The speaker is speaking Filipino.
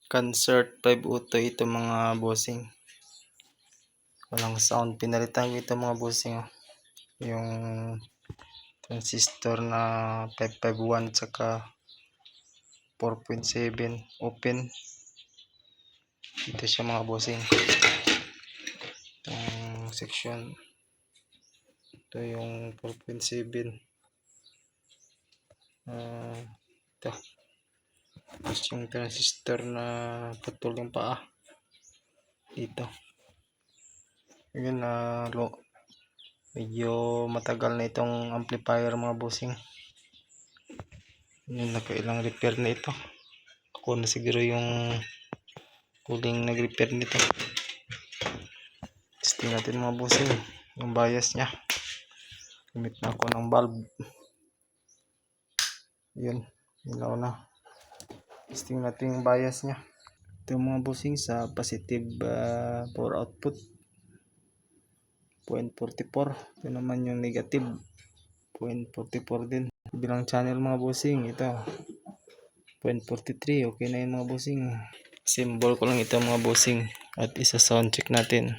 Concert 502 ito mga bossing. Walang sound. Pinalitan ko ito mga bossing. Yung transistor na 551 tsaka 4.7 open. Ito siya mga bossing. Itong section. Ito yung 4.7. Ito. Tapos yung transistor na putol yung paa. Dito. Yun medyo matagal na itong amplifier mga bossing. Yun, nakailang repair na ito. Ako na siguro yung huling nag-repair nito. Testing natin mga bossing yung bias nya. Gamit na ako ng bulb. Yun, ilaw na. Testing natin yung bias nya. Ito mga bossing sa positive power output 0.44. Ito naman yung negative 0.44 din. Bilang channel mga bossing, ito 0.43. Okay na yun mga bossing. Symbol ko lang ito mga bossing. At isa sound check natin.